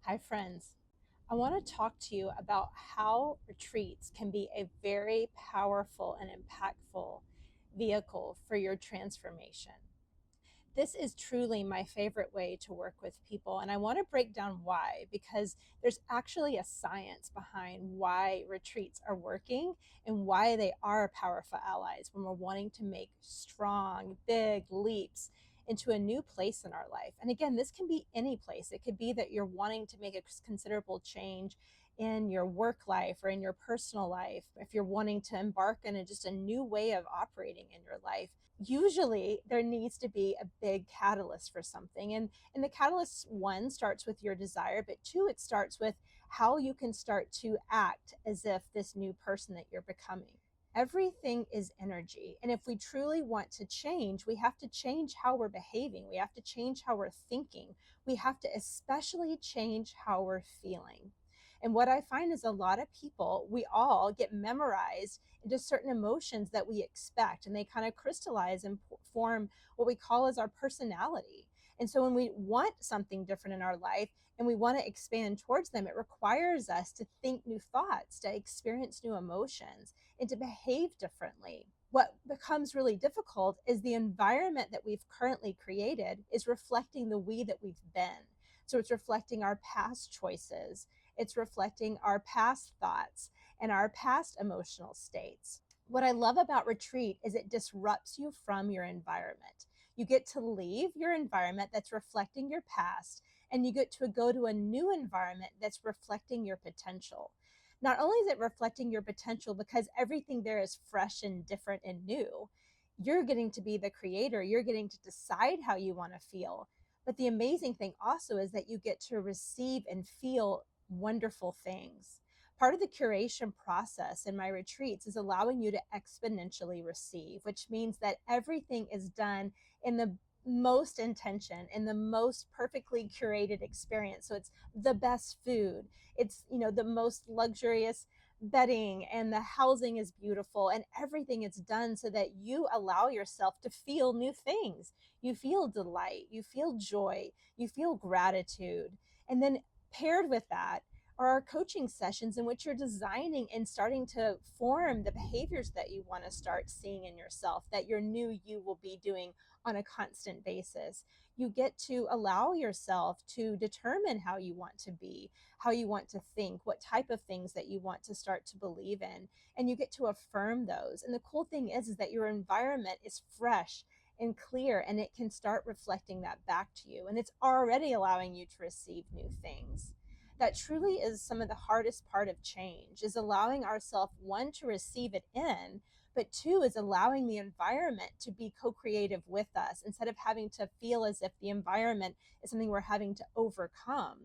Hi, friends. I want to talk to you about how retreats can be a very powerful and impactful vehicle for your transformation. This is truly my favorite way to work with people, and I want to break down why, because there's actually a science behind why retreats are working and why they are powerful allies when we're wanting to make strong, big leaps into a new place in our life. And again, this can be any place. It could be that you're wanting to make a considerable change in your work life or in your personal life. If you're wanting to embark on just a new way of operating in your life, usually there needs to be a big catalyst for something. And the catalyst, one, starts with your desire, but two, it starts with how you can start to act as if this new person that you're becoming. Everything is energy. And if we truly want to change, we have to change how we're behaving. We have to change how we're thinking. We have to especially change how we're feeling. And what I find is a lot of people, we all get memorized into certain emotions that we expect, and they kind of crystallize and form what we call as our personality. And so when we want something different in our life and we want to expand towards them, it requires us to think new thoughts, to experience new emotions, and to behave differently. What becomes really difficult is the environment that we've currently created is reflecting the we that we've been. So it's reflecting our past choices, it's reflecting our past thoughts and our past emotional states. What I love about retreat is it disrupts you from your environment. You get to leave your environment that's reflecting your past, and you get to go to a new environment that's reflecting your potential. Not only is it reflecting your potential because everything there is fresh and different and new, you're getting to be the creator, you're getting to decide how you want to feel. But the amazing thing also is that you get to receive and feel wonderful things. Part of the curation process in my retreats is allowing you to exponentially receive, which means that everything is done in the most intention, in the most perfectly curated experience. So it's the best food, it's the most luxurious bedding, and the housing is beautiful, and everything is done so that you allow yourself to feel new things. You feel delight, you feel joy, you feel gratitude. And then paired with that are our coaching sessions in which you're designing and starting to form the behaviors that you want to start seeing in yourself, that your new you will be doing on a constant basis. You get to allow yourself to determine how you want to be, how you want to think, what type of things that you want to start to believe in, and you get to affirm those. And the cool thing is that your environment is fresh and clear, and it can start reflecting that back to you, and it's already allowing you to receive new things. That truly is some of the hardest part of change, is allowing ourselves, one, to receive it in, but two, is allowing the environment to be co-creative with us instead of having to feel as if the environment is something we're having to overcome,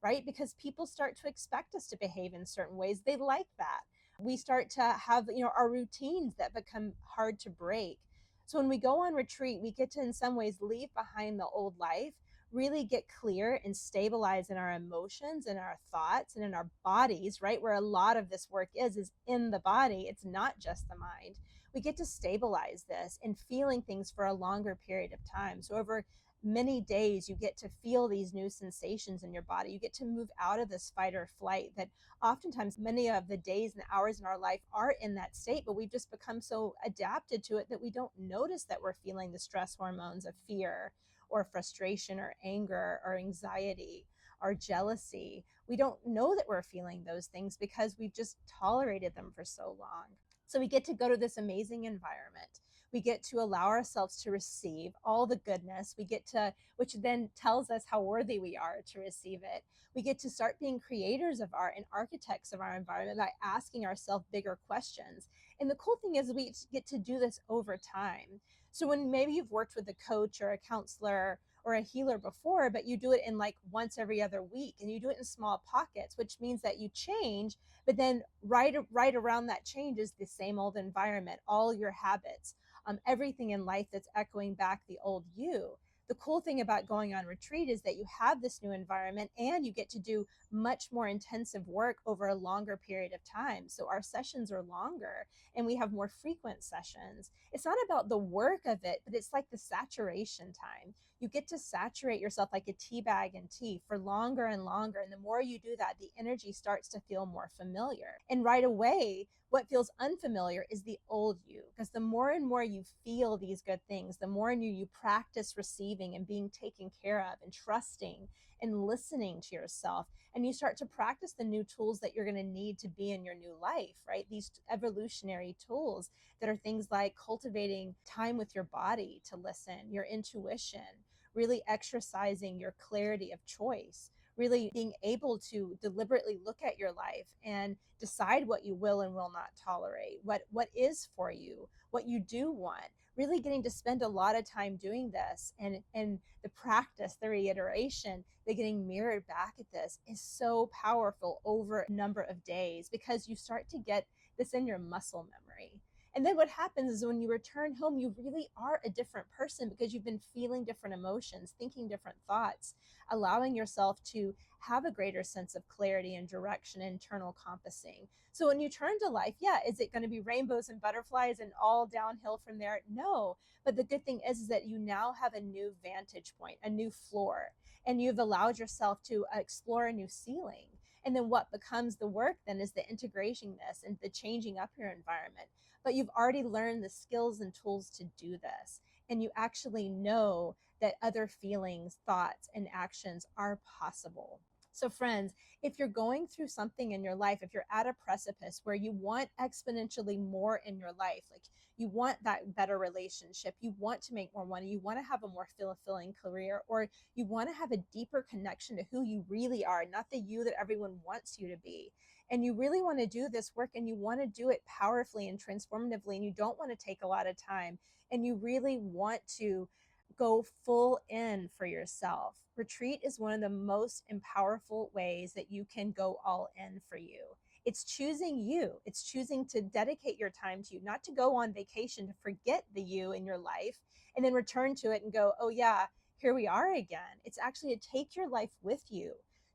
right? Because people start to expect us to behave in certain ways. They like that. We start to have, our routines that become hard to break. So when we go on retreat, we get to, in some ways, leave behind the old life, really get clear and stabilize in our emotions and our thoughts and in our bodies, right? Where a lot of this work is in the body. It's not just the mind. We get to stabilize this and feeling things for a longer period of time. So over many days, you get to feel these new sensations in your body. You get to move out of this fight or flight that oftentimes many of the days and hours in our life are in that state, but we've just become so adapted to it that we don't notice that we're feeling the stress hormones of fear or frustration or anger or anxiety or jealousy. We don't know that we're feeling those things because we've just tolerated them for so long. So we get to go to this amazing environment. We get to allow ourselves to receive all the goodness. We get to, which then tells us how worthy we are to receive it. We get to start being creators of art and architects of our environment by asking ourselves bigger questions. And the cool thing is we get to do this over time. So when maybe you've worked with a coach or a counselor or a healer before, but you do it in like once every other week, and you do it in small pockets, which means that you change, but then right around that change is the same old environment, all your habits, everything in life that's echoing back the old you. The cool thing about going on retreat is that you have this new environment and you get to do much more intensive work over a longer period of time. So our sessions are longer and we have more frequent sessions. It's not about the work of it, but it's like the saturation time. You get to saturate yourself like a tea bag in tea for longer and longer. And the more you do that, the energy starts to feel more familiar. And right away, what feels unfamiliar is the old you, because the more and more you feel these good things, the more and you practice receiving and being taken care of and trusting and listening to yourself. And you start to practice the new tools that you're going to need to be in your new life, right? These evolutionary tools that are things like cultivating time with your body to listen, your intuition, really exercising your clarity of choice, really being able to deliberately look at your life and decide what you will and will not tolerate, what is for you, what you do want. Really getting to spend a lot of time doing this, and the practice, the reiteration, the getting mirrored back at this is so powerful over a number of days, because you start to get this in your muscle memory. And then what happens is when you return home, you really are a different person, because you've been feeling different emotions, thinking different thoughts, allowing yourself to have a greater sense of clarity and direction, internal compassing. So when you turn to life, yeah, is it going to be rainbows and butterflies and all downhill from there? No. But the good thing is that you now have a new vantage point, a new floor, and you've allowed yourself to explore a new ceiling. And then what becomes the work then is the integration this and the changing up your environment. But you've already learned the skills and tools to do this. And you actually know that other feelings, thoughts, and actions are possible. So, friends, if you're going through something in your life, if you're at a precipice where you want exponentially more in your life, like you want that better relationship, you want to make more money, you want to have a more fulfilling career, or you want to have a deeper connection to who you really are, not the you that everyone wants you to be, and you really want to do this work and you want to do it powerfully and transformatively, and you don't want to take a lot of time, and you really want to go full in for yourself. Retreat is one of the most powerful ways that you can go all in for you. It's choosing you. It's choosing to dedicate your time to you, not to go on vacation to forget the you in your life and then return to it and go, oh yeah, here we are again. It's actually to take your life with you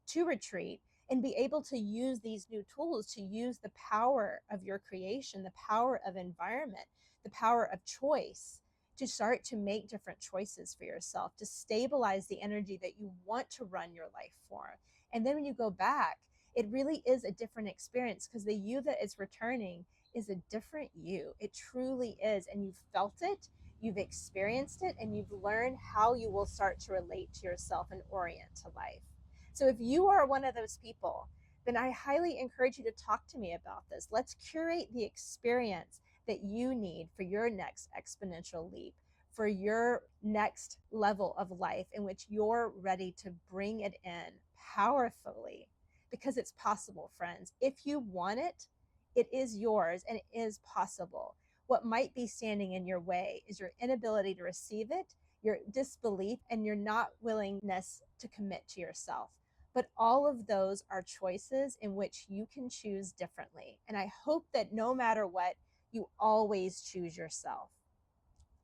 to retreat and be able to use these new tools, to use the power of your creation, the power of environment, the power of choice, to start to make different choices for yourself, to stabilize the energy that you want to run your life for. And then when you go back, it really is a different experience, because the you that is returning is a different you. It truly is. And you've felt it, you've experienced it, and you've learned how you will start to relate to yourself and orient to life. So if you are one of those people, then I highly encourage you to talk to me about this. Let's curate the experience that you need for your next exponential leap, for your next level of life in which you're ready to bring it in powerfully, because it's possible, friends. If you want it, it is yours and it is possible. What might be standing in your way is your inability to receive it, your disbelief, and your not willingness to commit to yourself. But all of those are choices in which you can choose differently. And I hope that no matter what, you always choose yourself.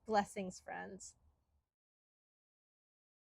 Blessings, friends.